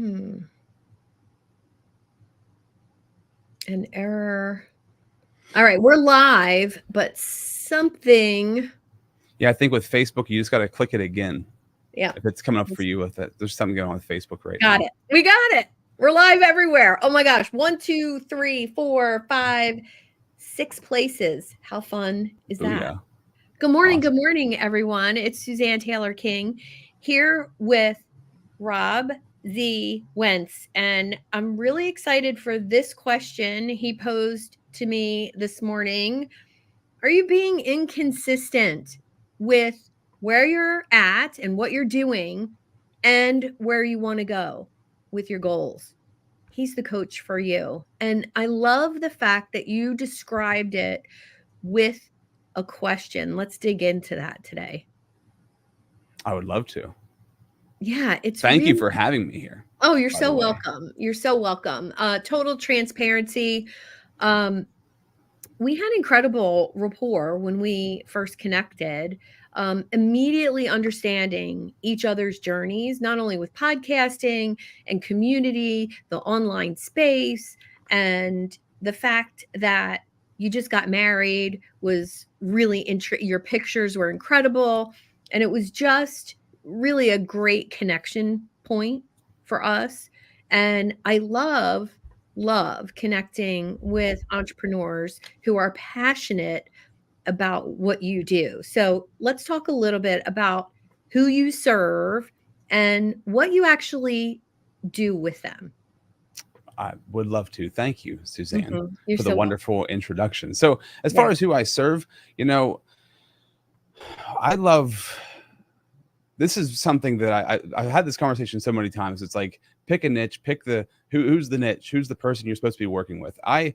Hmm. An error. All right, we're live, but something. Yeah, I think with Facebook, you just got to click it again. Yeah. If it's coming up for you with it, there's something going on with Facebook right Got now. it. We got it. We're live everywhere. Oh my gosh. 1, 2, 3, 4, 5, 6 places. How fun is that? Booyah. Good morning. Awesome. Good morning, everyone. It's Suzanne Taylor King here with Rob Z Wentz. And I'm really excited for this question he posed to me this morning. Are you being inconsistent with where you're at and what you're doing and where you want to go with your goals? He's the coach for you. And I love the fact that you described it with a question. Let's dig into that today. I would love to. Yeah, it's Thank you really. for having me here. Oh, you're By the so way. welcome. You're so welcome. Total transparency. Um, we had incredible rapport when we first connected, immediately understanding each other's journeys, not only with podcasting and community, the online space, and the fact that you just got married was really your pictures were incredible. And it was just really a great connection point for us. And I love connecting with entrepreneurs who are passionate about what you do. So let's talk a little bit about who you serve and what you actually do with them. I would love to. Thank you, Suzanne, You're for the so welcome. wonderful introduction. So, as Yeah. far as who I serve, I love this is something that I've had this conversation so many times. It's like pick a niche, pick who's the niche, who's the person you're supposed to be working with. I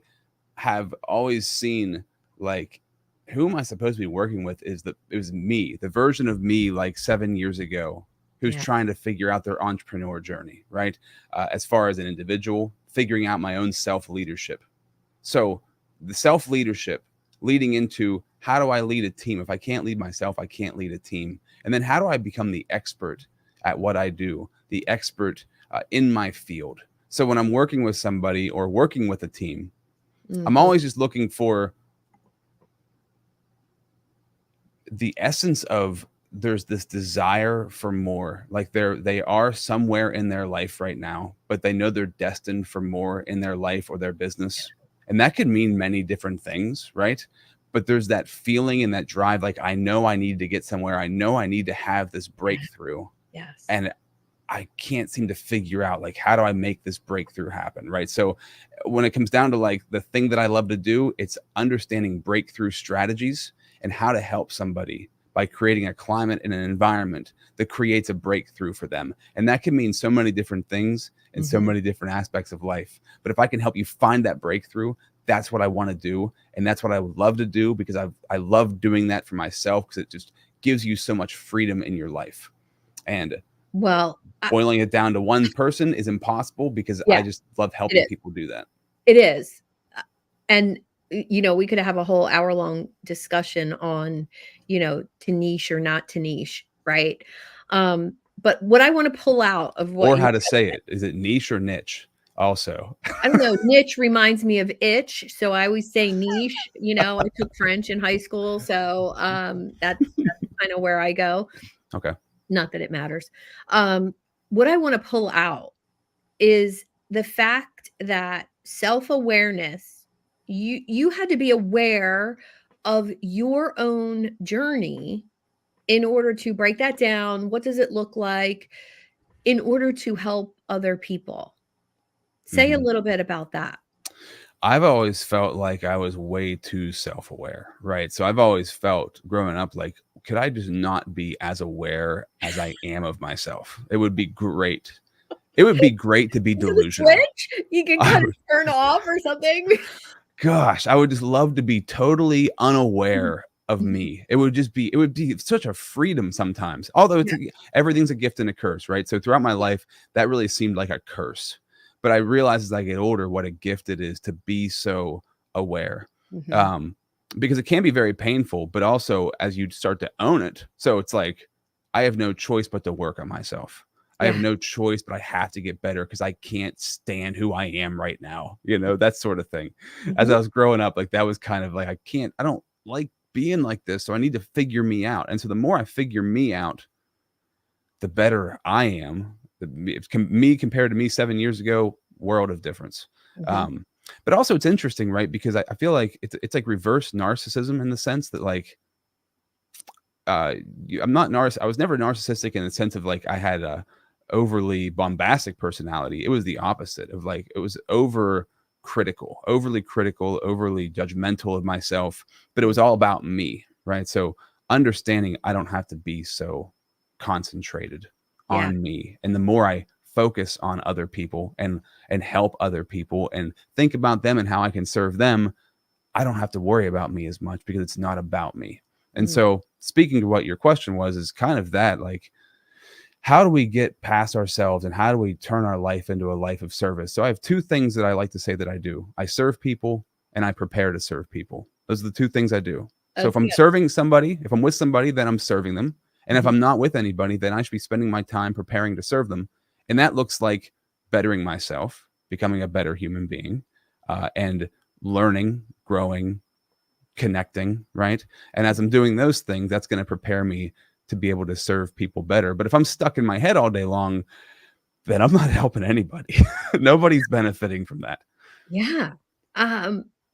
have always seen like who am I supposed to be working with it was me, the version of me like 7 years ago who's Yeah. trying to figure out their entrepreneur journey, right? As far as an individual, figuring out my own self leadership. So the self leadership leading into how do I lead a team? If I can't lead myself, I can't lead a team. And then how do I become the expert at what I do, the expert in my field? So when I'm working with somebody or working with a team, I'm always just looking for the essence of there's this desire for more. Like they are somewhere in their life right now, but they know they're destined for more in their life or their business. And that could mean many different things, right? But there's that feeling and that drive, like I know I need to get somewhere. I know I need to have this breakthrough. Yes. And I can't seem to figure out like how do I make this breakthrough happen, right? So when it comes down to like the thing that I love to do, it's understanding breakthrough strategies and how to help somebody by creating a climate and an environment that creates a breakthrough for them. And that can mean so many different things in so many different aspects of life. But if I can help you find that breakthrough, that's what I want to do. And that's what I would love to do because I love doing that for myself because it just gives you so much freedom in your life. And well, boiling it down to one person is impossible because I just love helping people do that. It is. And we could have a whole hour-long discussion on, to niche or not to niche, right? But what I want to pull out of what or how to say it, is it niche or niche? Also, I don't know. Niche reminds me of itch, so I always say niche. I took French in high school, so that's kind of where I go. Okay. Not that it matters. What I want to pull out is the fact that self-awareness, you had to be aware of your own journey in order to break that down. What does it look like in order to help other people? Say a little bit about that. I've always felt like I was way too self-aware, right? So I've always felt growing up like, could I just not be as aware as I am of myself? It would be great. It would be great to be delusional. Switch? You can kind of turn off or something. Gosh, I would just love to be totally unaware of me. It would be such a freedom sometimes. Although everything's a gift and a curse, right? So throughout my life, that really seemed like a curse. But I realize as I get older what a gift it is to be so aware. Because it can be very painful, but also as you start to own it. So it's like, I have no choice but to work on myself. I have Yeah. no choice, but I have to get better because I can't stand who I am right now, that sort of thing. As I Mhm. was growing up, like that was kind of like, I don't like being like this. So I need to figure me out. And so the more I figure me out, the better I am. Me compared to me 7 years ago, world of difference. Mhm. Um, but also it's interesting, right? Because I feel like it's like reverse narcissism in the sense that like I'm not I was never narcissistic in the sense of like I had a overly bombastic personality. It was the opposite of like it was overly critical, overly judgmental of myself, but it Mm. was all about me, right? So understanding I don't have to be so concentrated Yeah. on me. And the more I focus on other people and help other people and think about them and how I can serve them, I don't have to worry about me as much because it's not about me. And Mm. so, speaking to what your question was, is kind of that like, how do we get past ourselves and how do we turn our life into a life of service? So, I have two things that I like to say that I do: I serve people and I prepare to serve people. Those are the two things I do. So, if That's I'm good. serving somebody, if I'm with somebody, then I'm serving them. And if Mhm. I'm not with anybody, then I should be spending my time preparing to serve them. And that looks like bettering myself, becoming a better human being, and learning, growing, connecting, right? And as I'm doing those things, that's going to prepare me to be able to serve people better. But if I'm stuck in my head all day long, then I'm not helping anybody. Nobody's benefiting from that. Yeah.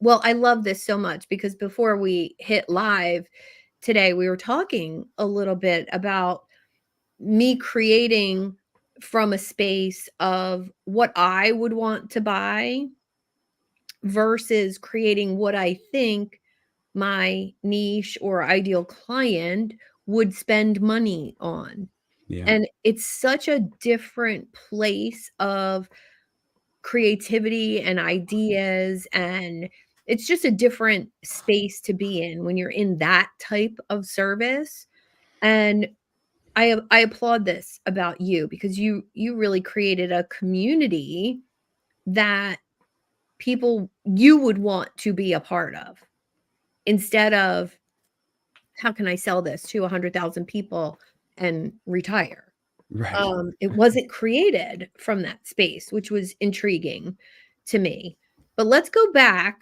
Well, I love this so much because before we hit live today, we were talking a little bit about me creating from a space of what I would want to buy versus creating what I think my niche or ideal client would spend money on. Yeah. And it's such a different place of creativity and ideas, and it's just a different space to be in when you're in that type of service. And I applaud this about you because you really created a community that people you would want to be a part of instead of how can I sell this to 100,000 people and retire? Right. It wasn't created from that space, which was intriguing to me. But let's go back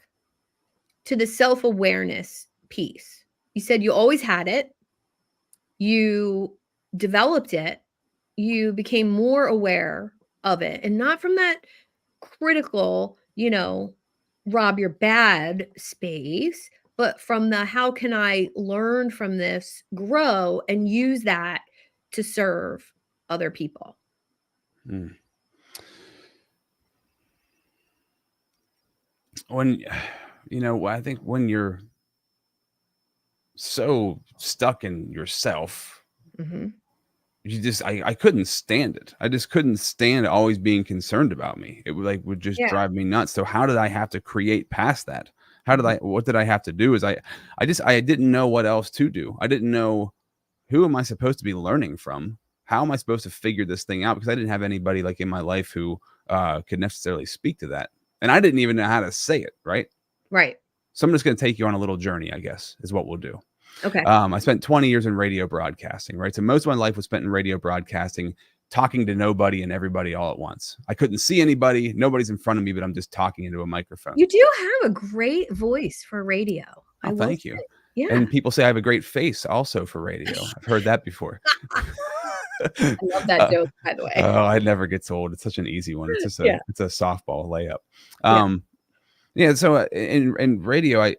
to the self-awareness piece. You said you always had it, you developed it, you became more aware of it, and not from that critical, Rob, you're bad space, but from the how can I learn from this, grow, and use that to serve other people? Mm. When, I think when you're so stuck in yourself, Mhm. I couldn't stand it. I just couldn't stand always being concerned about me. It would just Yeah. drive me nuts. So how did I have to create past that? Mhm. What did I have to do? Is I didn't know what else to do. I didn't know, who am I supposed to be learning from? How am I supposed to figure this thing out? Because I didn't have anybody like in my life who could necessarily speak to that. And I didn't even know how to say it. Right. Right. So I'm just going to take you on a little journey, I guess, is what we'll do. Okay. I spent 20 years in radio broadcasting, right? So most of my life was spent in radio broadcasting, talking to nobody and everybody all at once. I couldn't see anybody. Nobody's in front of me, but I'm just talking into a microphone. You do have a great voice for radio, Oh, I will thank you. say. Yeah. And people say I have a great face also for radio. I've heard that before. I love that uh, joke, by the way. oh, it never gets old. It's such an easy one. Yeah. It's a softball layup. Yeah. Yeah. So in radio,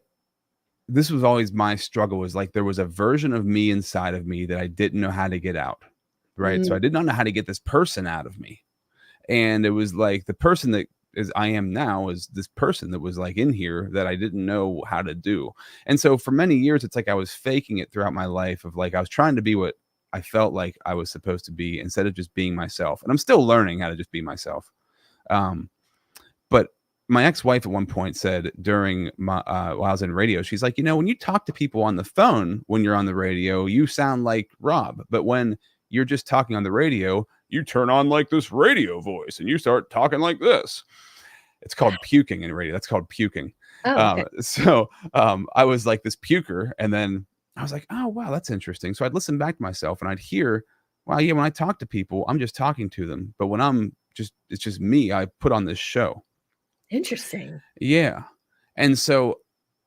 this was always my struggle, was like there was a version of me inside of me that I didn't know how to get out. Right. So Mm. I did not know how to get this person out of me. And it was like the person that is I am now is this person that was like in here that I didn't know how to do. And so for many years, it's like I was faking it throughout my life of like I was trying to be what I felt like I was supposed to be instead of just being myself. And I'm still learning how to just be myself. Um, but my ex-wife at one point said during my while I was in radio, she's like, when you talk to people on the phone when you're on the radio, you sound like Rob. But when you're just talking on the radio, you turn on like this radio voice and you start talking like this. It's called puking in radio. That's called puking. Oh, okay. I was like this puker, and then I was like, oh wow, that's interesting. So I'd listen back to myself and I'd hear well, yeah, when I talk to people, I'm just talking to them. But when it's just me, I put on this show. Interesting. Yeah. And so,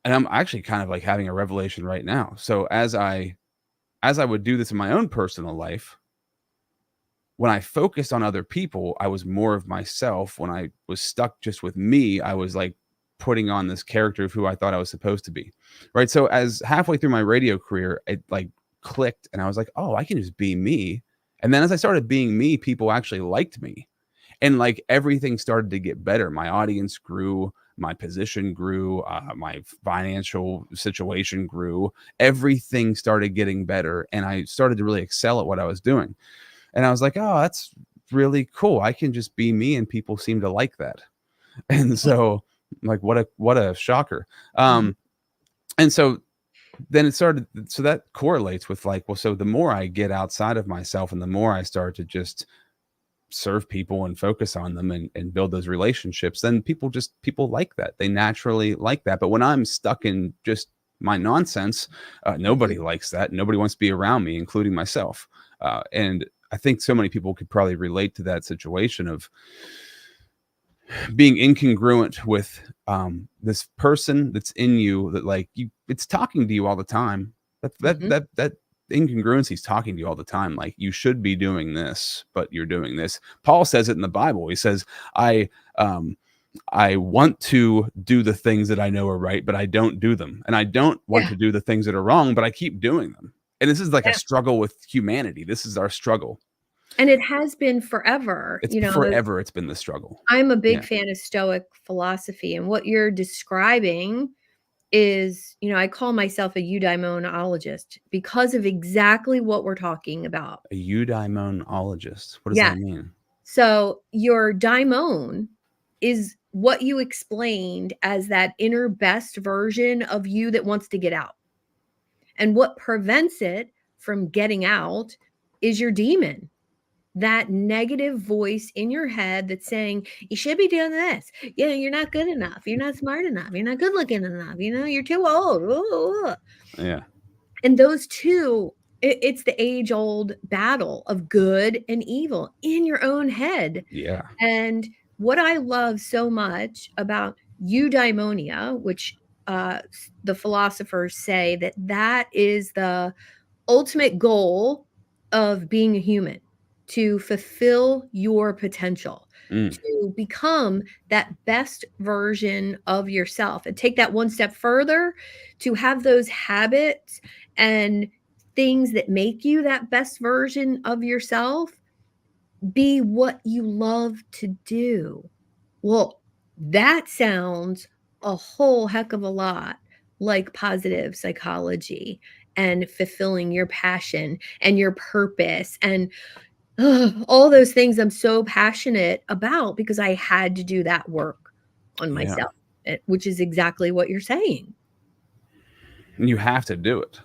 and I'm actually kind of like having a revelation right now. So as I would do this in my own personal life, when I focused on other people, I was more of myself. When I was stuck just with me, I was like putting on this character of who I thought I was supposed to be. Right. So as halfway through my radio career, it like clicked and I was like, oh, I can just be me. And then as I started being me, people actually liked me. And like everything started to get better. My audience grew, my position grew, my financial situation grew. Everything started getting better. And I started to really excel at what I was doing. And I was like, oh, that's really cool. I can just be me and people seem to like that. And so like what a shocker. Mhm. And so then it started, so that correlates with like, well, so the more I get outside of myself and the more I start to just serve people and focus on them and build those relationships, then people like that. They naturally like that. But when I'm stuck in just my nonsense, Mhm. nobody likes that. Nobody wants to be around me, including myself. And I think so many people could probably relate to that situation of being incongruent with this person that's in you that like you, it's talking to you all the time. Mhm. That incongruency is talking to you all the time. Like you should be doing this, but you're doing this. Paul says it in the Bible. He says, um, I want to do the things that I know are right, but I don't do them. And I don't want Yeah. to do the things that are wrong, but I keep doing them. And this is like a Yeah. struggle with humanity. This is our struggle. And it has been forever, It's forever. It's been the struggle. I'm a big Yeah. fan of Stoic philosophy, and what you're describing is, I call myself a eudaimonologist because of exactly what we're talking about. A eudaimonologist. What does Yeah. that mean? So your daimon is what you explained as that inner best version of you that wants to get out. And what prevents it from getting out is your demon, that negative voice in your head that's saying, you should be doing this. You're not good enough. You're not smart enough. You're not good looking enough. You're too old. Ooh. Yeah. And those two, it's the age old battle of good and evil in your own head. Yeah. And what I love so much about eudaimonia, which the philosophers say that is the ultimate goal of being a human, to fulfill your potential, Mm. to become that best version of yourself, and take that one step further to have those habits and things that make you that best version of yourself be what you love to do. Well, that sounds a whole heck of a lot like positive psychology and fulfilling your passion and your purpose and all those things I'm so passionate about because I had to do that work on Yeah. myself, which is exactly what you're saying. And you have to do it.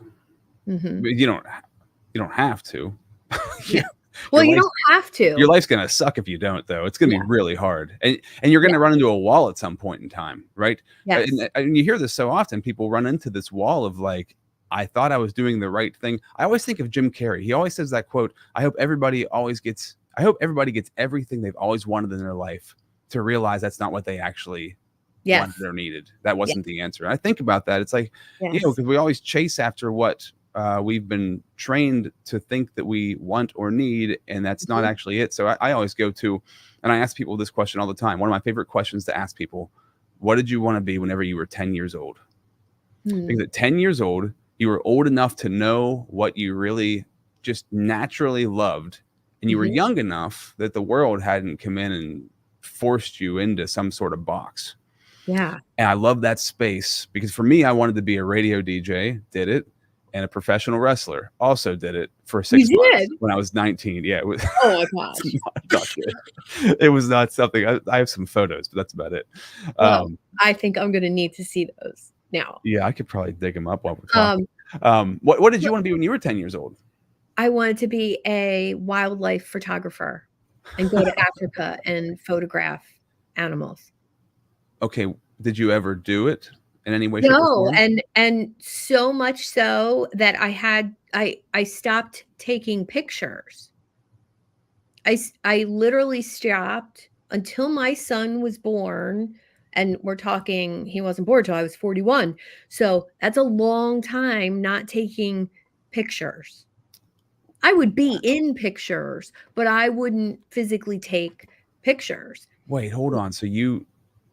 Mhm. But you don't have to. Yeah. You Well, your you life don't have your to. life's gonna suck if you don't, though. It's gonna be Yeah. really hard. And you're Yeah. gonna run into a wall at some point in time, right? Yes. And you hear this so often, people run into this wall of like, I thought I was doing the right thing. I always think of Jim Carrey. He always says that quote, I hope everybody gets everything they've always wanted in their life to realize that's not what they actually Yes. wanted or needed. That Yeah. wasn't the answer. And I think about that. It's like, Yes. because we always chase after what we've been trained to think that we want or need, and that's not Mhm. actually it. So I always go to, and I ask people this question all the time. One of my favorite questions to ask people: what did you want to be whenever you were 10 years old? Because Mm. at 10 years old, you were old enough to know what you really just naturally loved, and you were Mhm. young enough that the world hadn't come in and forced you into some sort of box. Yeah. And I love that space because for me, I wanted to be a radio DJ, did it, and a professional wrestler, also did it for You 6 months did? when I was 19. Yeah, it was Oh my it's gosh. not good. It was not something I have some photos, but that's about it. Well, Um, I think I'm gonna need to see those now. yeah, I could probably dig them up while we're Um, talking. What did you want to be when you were 10 years old? I wanted to be a wildlife photographer and go to Africa and photograph animals. Okay, did you ever do it in any way, shape, or No, form? and so much so that I stopped taking pictures. I literally stopped until my son was born, and we're talking he wasn't born till I was 41. So that's a long time not taking pictures. I would be in pictures, but I wouldn't physically take pictures. Wait, hold on. So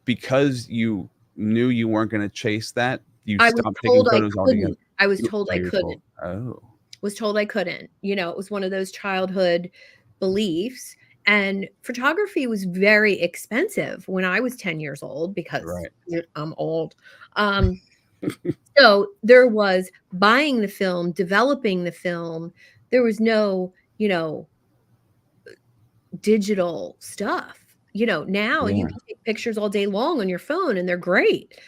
because you knew you weren't going to chase that, you I was stopped taking told I photos altogether. couldn't. I was told I You're couldn't. told. Oh, Was told I couldn't. It was one of those childhood beliefs. And photography was very expensive when I was 10 years old because right. I'm old. So there was buying the film, developing the film. There was no, digital stuff. Now you Yeah. can take pictures all day long on your phone and they're great.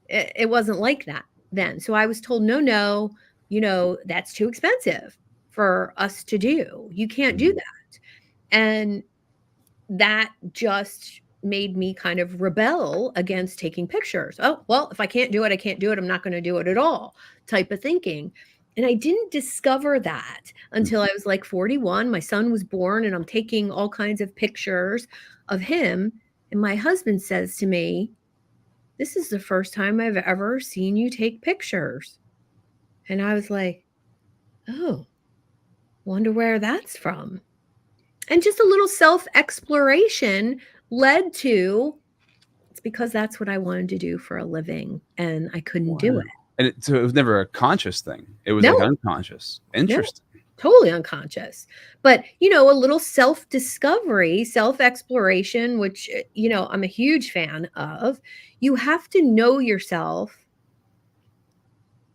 It wasn't like that then. So I was told, no, no, that's too expensive for us to do. You can't do Mhm. that. And that just made me kind of rebel against taking pictures. Oh, well, if I can't do it, I can't do it. I'm not going to do it at all type of thinking. And I didn't discover that until I was like 41. My son was born and I'm taking all kinds of pictures of him. And my husband says to me, "This is the first time I've ever seen you take pictures." And I was like, "Oh, wonder where that's from." And just a little self exploration led to it's because that's what I wanted to do for a living and I couldn't do Wow. it. And so it was never a conscious thing. It was like No, unconscious. no, Interesting. totally unconscious. But, a little self discovery, self exploration, which, I'm a huge fan of. You have to know yourself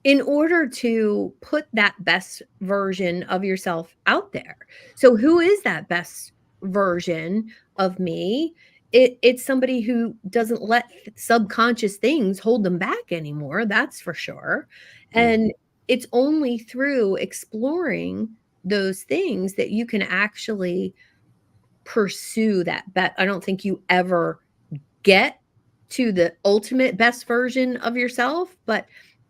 in order to put that best version of yourself out there. So who is that best version of me? It's somebody who doesn't let subconscious things hold them back anymore, that's for sure. Yeah. And it's only through exploring those things that you can actually pursue that bet. I don't think you ever get to the ultimate best version of yourself, but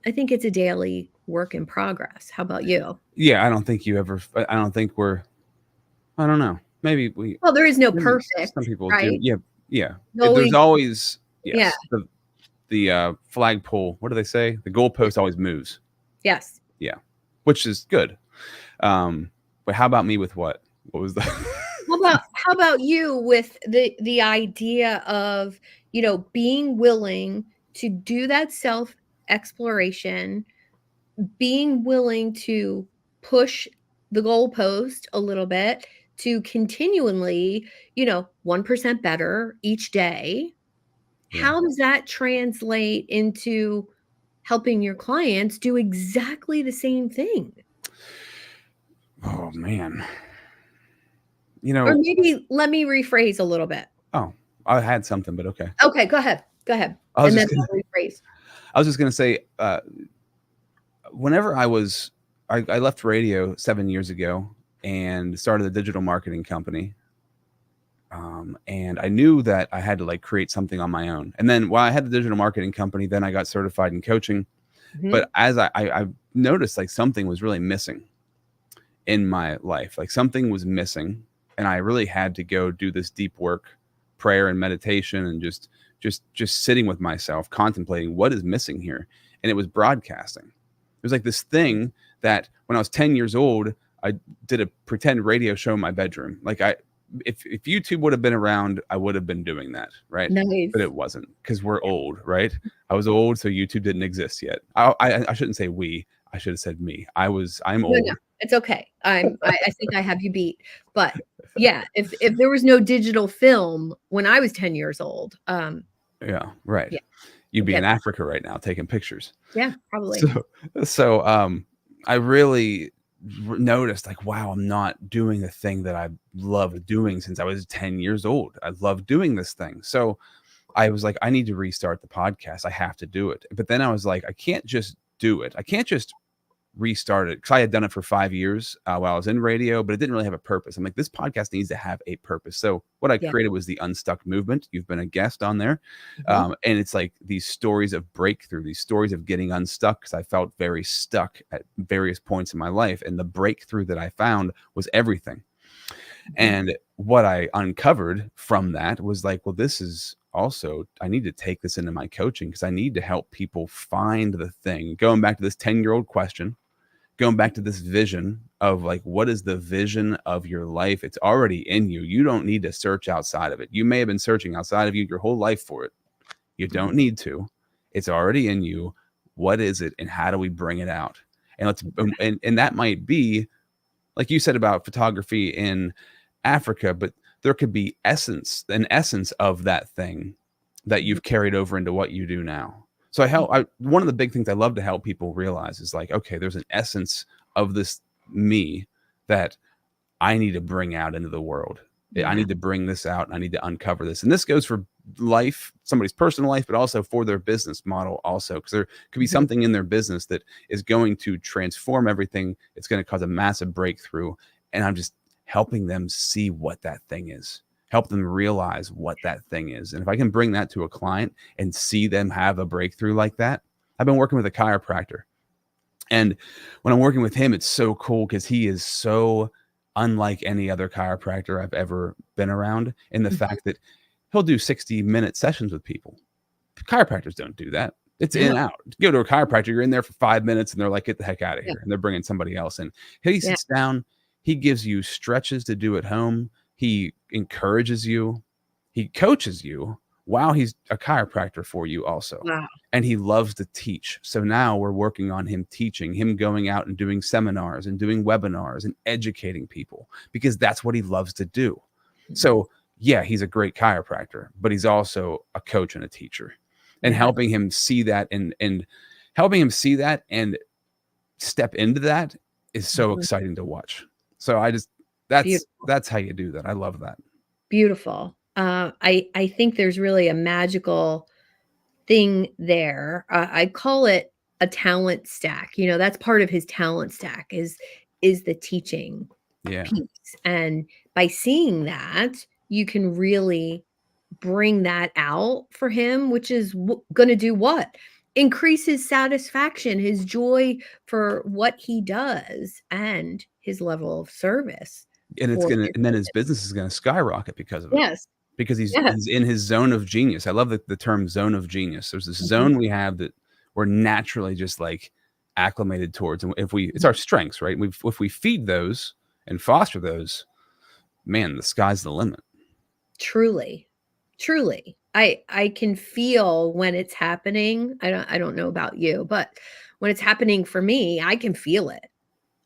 I think it's a daily work in progress. How about you? Yeah. I don't think you ever, I don't think I don't know. Maybe Well, there is no maybe some perfect, people do. right? Yeah. Yeah. There's Always, always, yeah, yes, the flagpole. What do they say? The goalpost always moves. yes. Yeah. Which is good. But how about me with what? What was that? How about you with the idea of, being willing to do that self exploration, being willing to push the goalpost a little bit to continually, 1% better each day. Yeah. How does that translate into helping your clients do exactly the same thing? Oh man. Or maybe let me rephrase a little bit. Oh, I had something, but okay. Okay, go ahead. Go ahead. I was And then just gonna I'll rephrase. I was just gonna say, whenever I left radio 7 years ago and started a digital marketing company. And I knew that I had to like create something on my own. And then while I had the digital marketing company, then I got certified in coaching. Mhm. But as I noticed like something was really missing in my life, like something was missing, and I really had to go do this deep work, prayer and meditation, and just sitting with myself, contemplating what is missing here. And it was broadcasting. It was like this thing that when I was 10 years old, I did a pretend radio show in my bedroom. Like if YouTube would have been around, I would have been doing that, right? But Nice. it wasn't because we're old, right? I was old, so YouTube didn't exist yet. I shouldn't say we. I should have said me. I'm No, no, old. it's okay. I think I have you beat. But yeah, if there was no digital film when I was 10 years old, Yeah, right. yeah, You'd I be get in Africa right now taking pictures. yeah, probably. So I really noticed like, wow, I'm not doing the thing that I loved doing since I was 10 years old. I love doing this thing. So I was like, I need to restart the podcast. I have to do it. But then I was like, I can't just do it. I can't just restart it because I had done it for 5 years while I was in radio, but it didn't really have a purpose. I'm like, this podcast needs to have a purpose. So what I Yeah. created was the Unstuck movement. You've been a guest on there. Mhm. And it's like these stories of breakthrough, these stories of getting unstuck because I felt very stuck at various points in my life. And the breakthrough that I found was everything. Mhm. And what I uncovered from that was like, well, this is also, I need to take this into my coaching because I need to help people find the thing. Going back to this 10-year-old question, going back to this vision of like, what is the vision of your life? It's already in you. You don't need to search outside of it. You may have been searching outside of you your whole life for it. You don't Mhm. need to. It's already in you. What is it and how do we bring it out? And let's and that might be like you said about photography in Africa, but there could be an essence of that thing that Mhm. you've carried over into what you do now. So one of the big things I love to help people realize is like, okay, there's an essence of this me that I need to bring out into the world. I Yeah. need to bring this out and I need to uncover this. And this goes for life, somebody's personal life, but also for their business model also, because there could be Mhm. something in their business that is going to transform everything. It's going to cause a massive breakthrough. And I'm just helping them see what that thing is, help them realize what that thing is. And if I can bring that to a client and see them have a breakthrough like that, I've been working with a chiropractor. And when I'm working with him, it's so cool because he is so unlike any other chiropractor I've ever been around in the Mhm. fact that he'll do 60-minute sessions with people. Chiropractors don't do that. It's in Yeah. and out. Go to a chiropractor, you're in there for 5 minutes and they're like, get the heck out of Yeah. here. And they're bringing somebody else in. He Yeah. sits down, he gives you stretches to do at home. He encourages you, he coaches you while he's a chiropractor for you also. Wow. And he loves to teach. So now we're working on him teaching, him going out and doing seminars and doing webinars and educating people because that's what he loves to do. Mhm. So, yeah, he's a great chiropractor, but he's also a coach and a teacher. And Yeah. helping him see that and helping him see that and step into that is so Mhm. exciting to watch. So I just Beautiful. that's how you do that. I love that. Beautiful. I think there's really a magical thing there. I call it a talent stack. You know, that's part of his talent stack is the teaching Yeah. piece. And by seeing that, you can really bring that out for him, which is going to do what? Increase his satisfaction, his joy for what he does, and his level of service And it's for gonna his and then his business. business is gonna skyrocket because of it. Yes. Because Yes. he's in his zone of genius. I love the term zone of genius. There's this Mhm. zone we have that we're naturally just like acclimated towards. And if we it's Mhm. our strengths, right? If we feed those and foster those, man, the sky's the limit. Truly. Truly. I can feel when it's happening. I don't know about you, but when it's happening for me, I can feel it.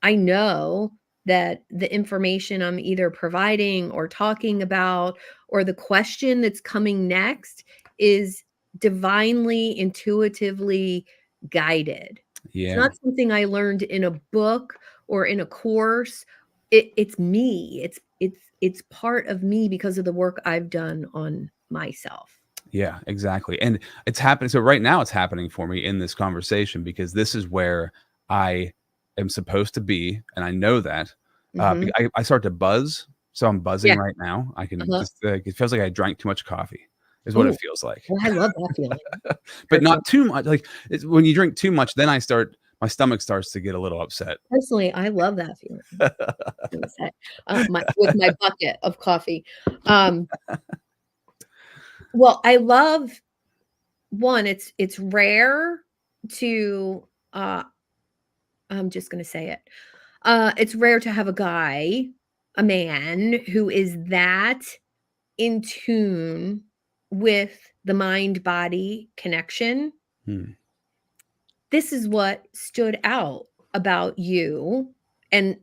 I know that the information I'm either providing or talking about or the question that's coming next is divinely, intuitively guided. It's Yeah. not something I learned in a book or in a course. It's me. It's part of me because of the work I've done on myself. Yeah, exactly. And it's happening. So right now it's happening for me in this conversation because this is where I am supposed to be. And I know that Mhm. I start to buzz. So I'm buzzing Yeah. right now. I can Uh-huh. just, it feels like I drank too much coffee is what it Oh, feels like, well, I love that feeling but not personally. too much. Like it's, when you drink too much, then my stomach starts to get a little upset. Personally, I love that feeling. Gonna say, my with my bucket of coffee. Um, well, I love one, it's rare to, I'm just gonna say it. It's rare to have a guy, a man who is that in tune with the mind-body connection. Hmm. This is what stood out about you, and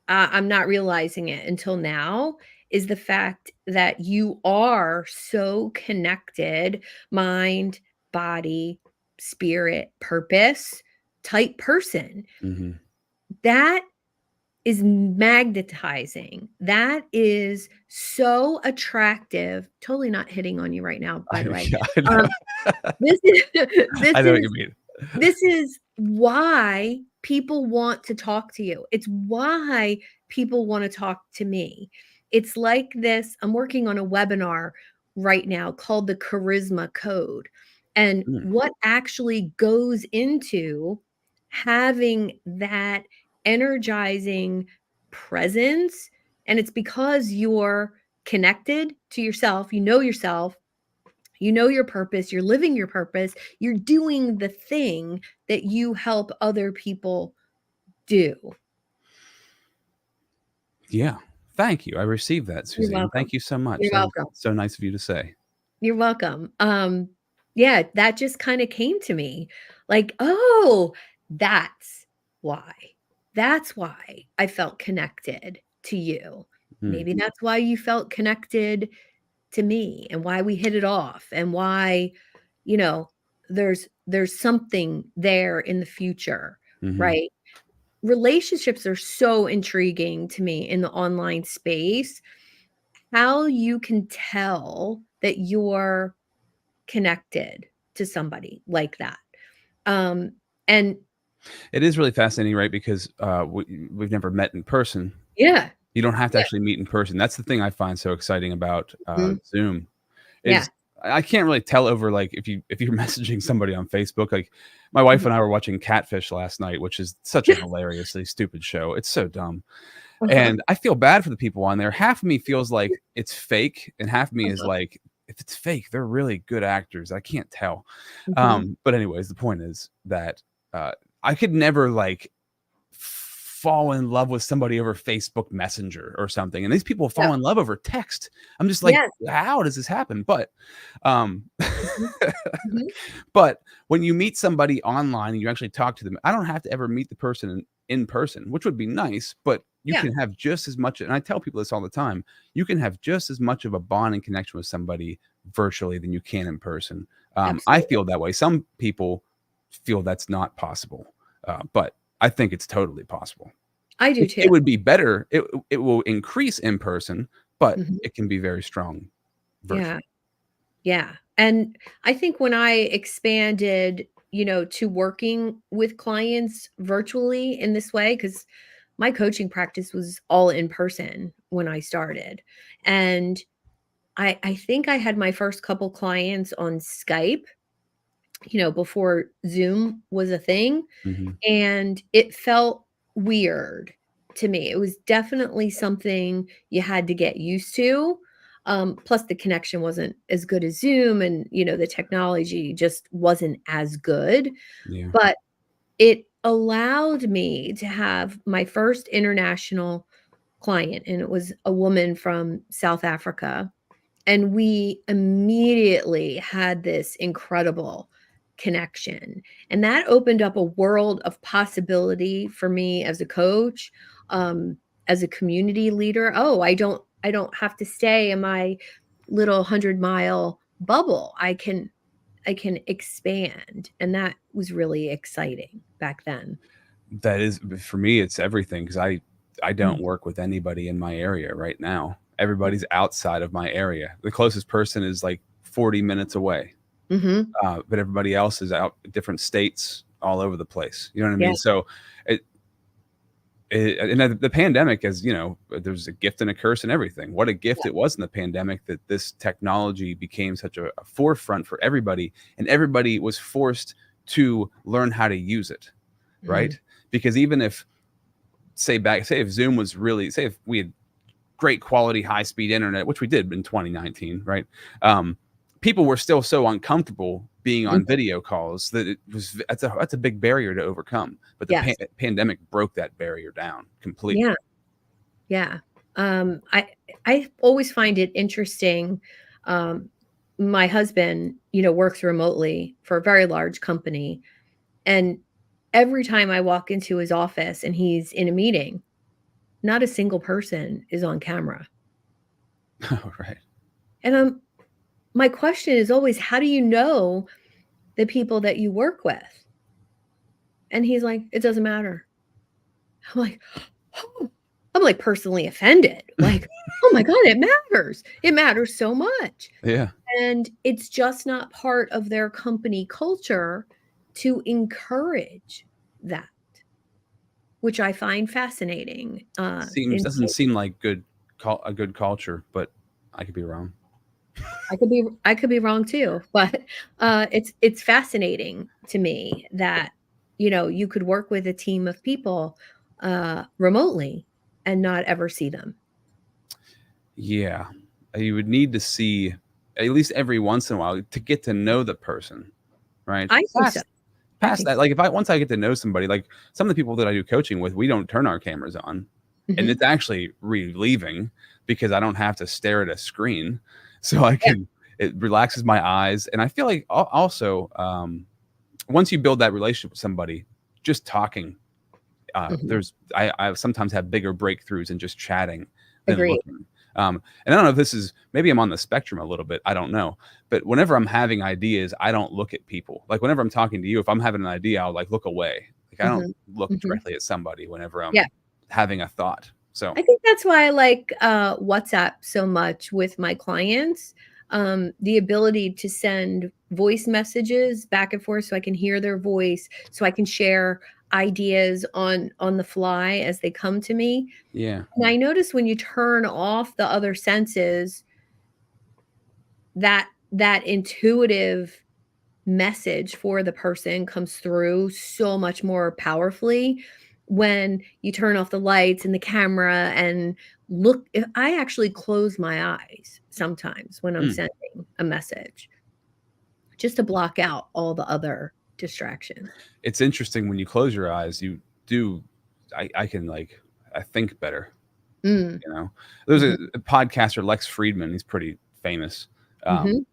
I'm not realizing it until now, is the fact that you are so connected, mind, body, spirit, purpose type person. Mhm. That is magnetizing. That is so attractive. Totally not hitting on you right now, by the way. Yeah, I Um, know. this is this I know what you is mean. this is why people want to talk to you. It's why people wanna talk to me. It's like this. I'm working on a webinar right now called the Charisma Code, and Mm, what actually goes into having that energizing presence And it's because you're connected to yourself, you know your purpose, you're living your purpose, you're doing the thing that you help other people do. Yeah. Thank you. I received that, You're Suzanne. welcome. Thank you so much. You're That was welcome. so nice of you to say. You're welcome. Yeah, that just kind of came to me like, oh, that's why. That's why I felt connected to you. Mm, Maybe that's why you felt connected to me and why we hit it off and why, you know, there's something there in the future, mhm. right? Relationships are so intriguing to me in the online space. How you can tell that you're connected to somebody like that. Um, and It is really fascinating, right? Because, we've never met in person. yeah, You don't have to yeah, actually meet in person. That's the thing I find so exciting about, mhm, Zoom yeah, is I can't really tell over, like, if you're messaging somebody on Facebook, like, my wife mhm. and I were watching Catfish last night, which is such a hilariously stupid show. It's so dumb, Uh-huh, and I feel bad for the people on there. Half of me feels like it's fake, and half of me is uh-huh, like, if it's fake, they're really good actors. I can't tell. mhm. But anyways, the point is that, I could never, like, fall in love with somebody over Facebook Messenger or something, and these people Yeah, fall in love over text. I'm just like, yes, "How does this happen?" But, um, mhm, mhm, but when you meet somebody online and you actually talk to them, I don't have to ever meet the person in person, which would be nice, but you yeah, can have just as much, and I tell people this all the time, you can have just as much of a bond and connection with somebody virtually than you can in person. I absolutely. feel that way. Some people feel that's not possible, but I think it's totally possible. I do It too. would be better. It will increase in person, but Mhm, it can be very strong yeah, virtually. yeah, and I think when I expanded, to working with clients virtually in this way, because my coaching practice was all in person when I started, and I think I had my first couple clients on Skype, before Zoom was a thing, Mhm. and it felt weird to me. It was definitely something you had to get used to. Plus the connection wasn't as good as Zoom and, the technology just wasn't as good, Yeah. but it allowed me to have my first international client, and it was a woman from South Africa, and we immediately had this incredible connection. And that opened up a world of possibility for me as a coach, as a community leader. Oh, I don't have to stay in my little 100-mile bubble. I can expand. And that was really exciting back then. That is for me, it's everything because I Mm, don't work with anybody in my area right now. Everybody's outside of my area. The closest person is like 40 minutes away, mhm. but everybody else is out different states all over the place. You know what I Yeah, mean? So it, and the pandemic, as you know, there's a gift and a curse and everything. What a gift yeah. it was in the pandemic that this technology became such a forefront for everybody, and everybody was forced to learn how to use it, Mm, right? Because even if say if Zoom was really say if we had great quality high speed internet, which we did in 2019, right? People were still so uncomfortable being on mhm. video calls that that's a big barrier to overcome. But the Yes. pandemic broke that barrier down Yeah. completely. Yeah. I always find it interesting. Um, my husband, works remotely for a very large company, and every time I walk into his office and he's in a meeting, not a single person is on camera. Right. And my question is always, how do you know the people that you work with? And he's like, it doesn't matter. I'm like, I'm like personally offended. Like, oh my God, it matters. It matters so much. Yeah. And it's just not part of their company culture to encourage that, which I find fascinating. Seems In doesn't seem like a good culture, but I could be wrong. I could be wrong too, but it's fascinating to me that you could work with a team of people remotely and not ever see them. Yeah. You would need to see at least every once in a while to get to know the person, right? I think so. I Past think that, like if I once I get to know somebody, like some of the people that I do coaching with, we don't turn our cameras on. so. And Mhm. it's actually relieving because I don't have to stare at a screen. So I Yeah. can, it relaxes my eyes. And I feel like also, once you build that relationship with somebody, just talking, Mhm. I sometimes have bigger breakthroughs in just chatting than Agreed. looking. And I don't know if this is, maybe I'm on the spectrum a little bit. I don't know. But whenever I'm having ideas, I don't look at people. Like whenever I'm talking to you, if I'm having an idea, I'll like look away. Like I don't Mhm. look Mhm. directly at somebody whenever Yeah. I'm having a thought. So I think that's why I like WhatsApp so much with my clients. The ability to send voice messages back and forth so I can hear their voice, so I can share ideas on the fly as they come to me. yeah. And I notice when you turn off the other senses, that intuitive message for the person comes through so much more powerfully when you turn off the lights and the camera and look. I actually close my eyes sometimes when I'm Mm. sending a message just to block out all the other distractions. It's interesting when you close your eyes, you do, I can like, I think better, Mm, you know? There's mhm, a podcaster, Lex Friedman, he's pretty famous. Um, mhm.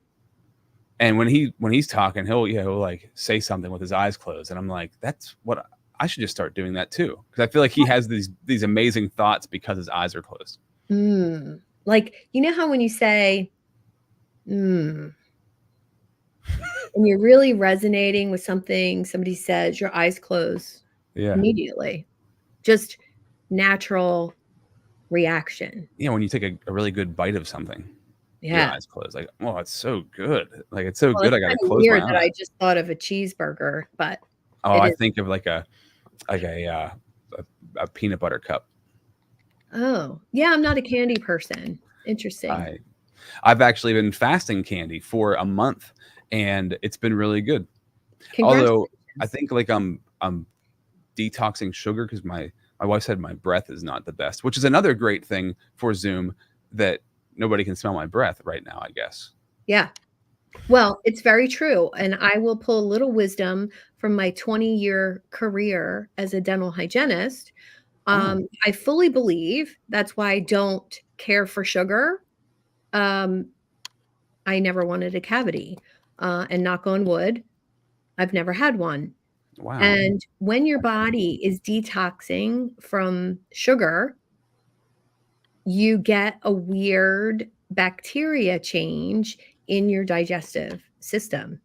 and when he's talking, he'll like say something with his eyes closed. And I'm like, that's what I should just start doing that too. Cause I feel like he has these amazing thoughts because his eyes are closed. Mm. Like, you know how when you say, "Mm," and you're really resonating with something somebody says, your eyes close Yeah. immediately. Just natural reaction. Yeah. When you take a really good bite of something, your Yeah. eyes close. Like, oh, it's so good. Like, it's so Well, good. it's I got to kinda close my weird that eyes. I just thought of a cheeseburger, but Oh, it I is. think of like a peanut butter cup. Oh, yeah, I'm not a candy person. Interesting. I I've actually been fasting candy for a month, and it's been really good. Although I Congratulations. think like I'm detoxing sugar because my wife said my breath is not the best, which is another great thing for Zoom that nobody can smell my breath right now, I guess. Yeah. Well, it's very true, and I will pull a little wisdom from my 20-year career as a dental hygienist. Oh, I fully believe that's why I don't care for sugar. Um, I never wanted a cavity, and knock on wood, I've never had one. wow. And when your That's body is detoxing from sugar, you get a weird bacteria change in your digestive system,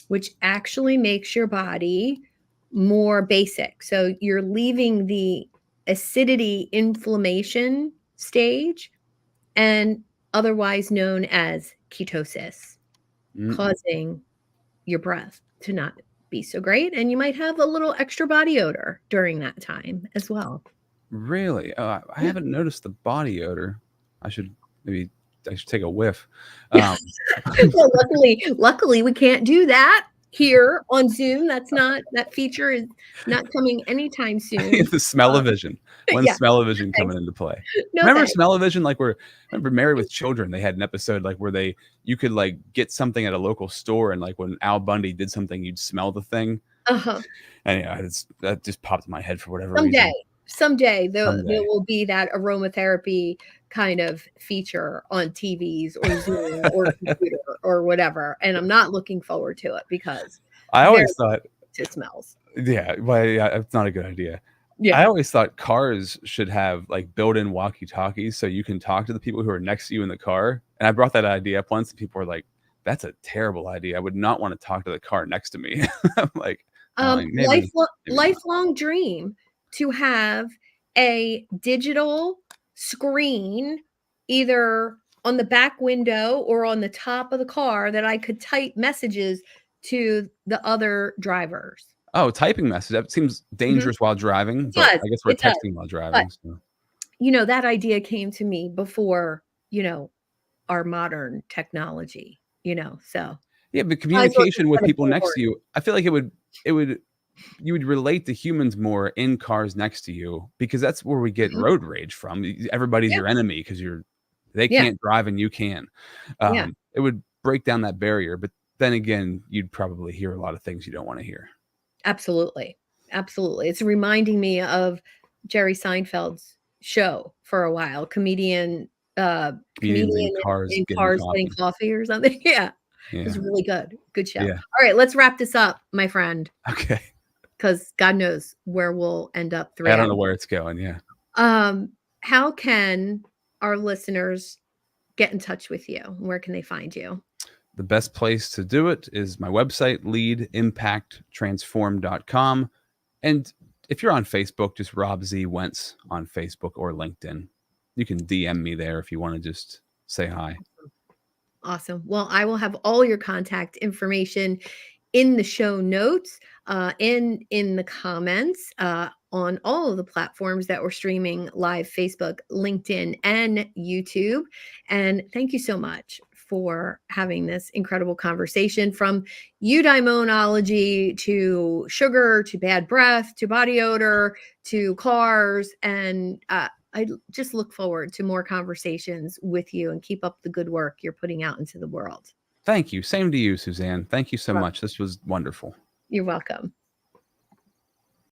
which actually makes your body more basic. So you're leaving the acidity inflammation stage, and otherwise known as ketosis, Mm, causing your breath to not be so great, and you might have a little extra body odor during that time as well. really? I Yeah. haven't noticed the body odor. I should maybe I should take a whiff. Um, Well, luckily, we can't do that here on Zoom. That feature is not coming anytime soon. the smell-o-vision. When's Yeah, smell-o-vision coming thanks. into play? No, Remember thanks. smell-o-vision? Like where remember Married with Children? They had an episode like where you could like get something at a local store and like when Al Bundy did something, you'd smell the thing. Uh-huh. And yeah, that just popped in my head for whatever Someday, reason. someday, there Someday. will be that aromatherapy kind of feature on TVs or Zoom or computer or whatever, and I'm not looking forward to it because I very always thought, it smells. yeah, well, yeah, it's not a good idea. I Yeah. always thought cars should have like built-in walkie-talkies so you can talk to the people who are next to you in the car. And I brought that idea up once, and people were like, "That's a terrible idea. I would not want to talk to the car next to me." I'm like, maybe, maybe not. Lifelong dream to have a digital screen either on the back window or on the top of the car that I could type messages to the other drivers. Oh, typing message. That seems Mhm. dangerous while driving, It but does, I guess we're it does, texting while but, driving. So. that idea came to me before, our modern technology, so Yeah, but might as well just communication with run a people next billboard. to you, I feel like it would you would relate to humans more in cars next to you because that's where we get Mhm. road rage from. Everybody's Yeah, your enemy because you're They Yeah. can't drive and you can. Yeah. It would break down that barrier. But then again, you'd probably hear a lot of things you don't want to hear. Absolutely. Absolutely. It's reminding me of Jerry Seinfeld's show for a while, Comedians in comedian cars in getting cars getting coffee. coffee or something. Yeah. It was Yeah. really good. Good show. Yeah. All right, let's wrap this up, my friend, Okay. because God knows where we'll end up 3 I don't know hours. where it's going. Yeah. How can our listeners get in touch with you? Where can they find you? The best place to do it is my website, leadimpacttransform.com. And if you're on Facebook, just Rob Z Wentz on Facebook or LinkedIn. You can DM me there if you want to just say hi. Awesome. Well, I will have all your contact information in the show notes, in the comments, on all of the platforms that we're streaming live: Facebook, LinkedIn, and YouTube. And thank you so much for having this incredible conversation, from eudaimonology to sugar to bad breath to body odor to cars. And I just look forward to more conversations with you, and keep up the good work you're putting out into the world. Thank you. Same to you, Suzanne. Thank you so Well, much. This was wonderful. you're welcome.